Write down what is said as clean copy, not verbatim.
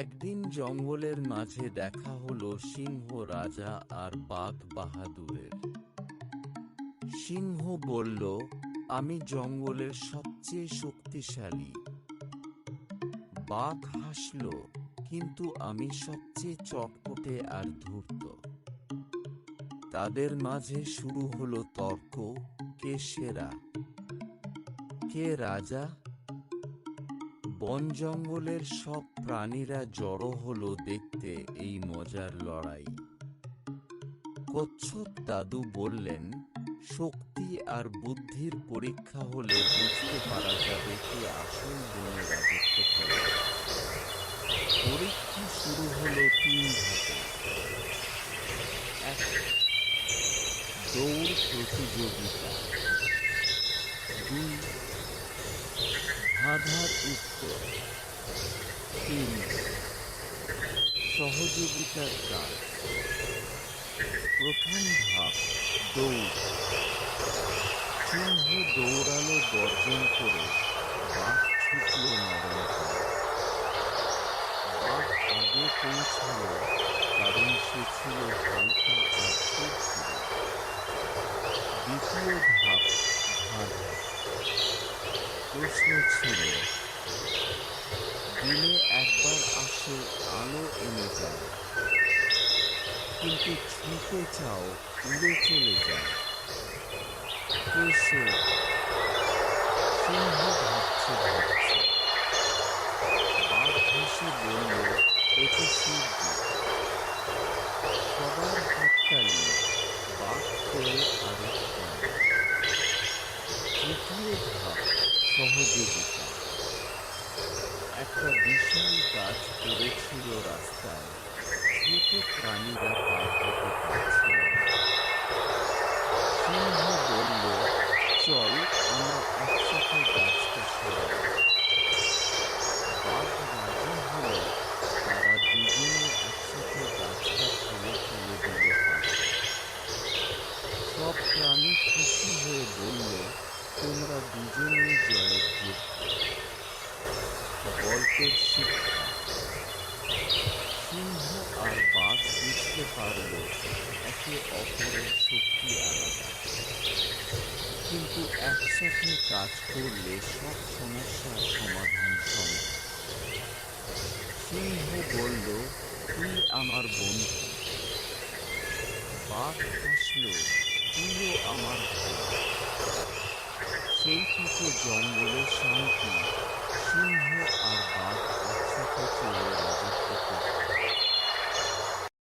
একদিন জঙ্গলের মাঝে দেখা হলো সিংহ রাজা আর বাঘ বাহাদুরের। সিংহ বলল, আমি জঙ্গলের সবচেয়ে শক্তিশালী। বাঘ হাসল, কিন্তু আমি সবচেয়ে চটপটে আর ধূর্ত। তাদের মাঝে শুরু হলো তর্ক, কে সেরা, কে রাজা। বন জঙ্গলের সব প্রাণীরা জড়ো হলো দেখতে এই মজার লড়াই। কচ্ছপ দাদু বললেন, শক্তি আর বুদ্ধির পরীক্ষা হলে বুঝতে পারা যাবে কে আসল বনে রাজত্ব করে। পরীক্ষা শুরু হলো 3 ধাপে। 1, দৌড় প্রতিযোগিতা। 2, ধাঁধার উত্তর। 3, সহযোগিতার কাজ। প্রথম ধাপ, দৌড়। সিংহ দৌড়ালো গর্জন করে, বাঘ ছুটল নরম পায়ে। বাঘ আগে পৌঁছালো, কারণ সে ছিল হালকা আর ফুরফুরে। দ্বিতীয় ধাপ, ধাঁধা। প্রশ্ন ছিল, দিনে একবার আসে, আলো এনে যায়, কিন্তু ছুঁতে চাও, উড়ে চলে যায়। কে সে? সিংহ ভাবছে। বাঘ হেসে বলল, এতে সূর্য। সবার হাততালি, বাঘ পেয়ে আরেকবার। তৃতীয় ধাপ, সহযোগিতা। একটা বিশাল গাছ পড়েছিল রাস্তায়, ছোট প্রাণীরা পার হতে পারছিল না। সিংহ বলল, চল আমরা একসাথে গাছটা সরাই। বাঘ রাজি হল, তারা দুজনে একসাথে গাছটা ঠেলে ফেলে দিল পাশে। সব প্রাণী খুশি হয়ে বলল, তোমরা দুজনেই জয়ের যোগ্য। গল্পের শিক্ষা, সিংহ আর বাঘ বুঝতে পারল একে অপরের শক্তি আলাদা, কিন্তু একসাথে কাজ করলে সব সমস্যার সমাধান সম্ভব। সিংহ বলল, তুই আমার বন্ধু। বাঘ হাসল, তুইও আমার ভাই। সেই থেকে জঙ্গলে শান্তি, সিংহ আর বাঘ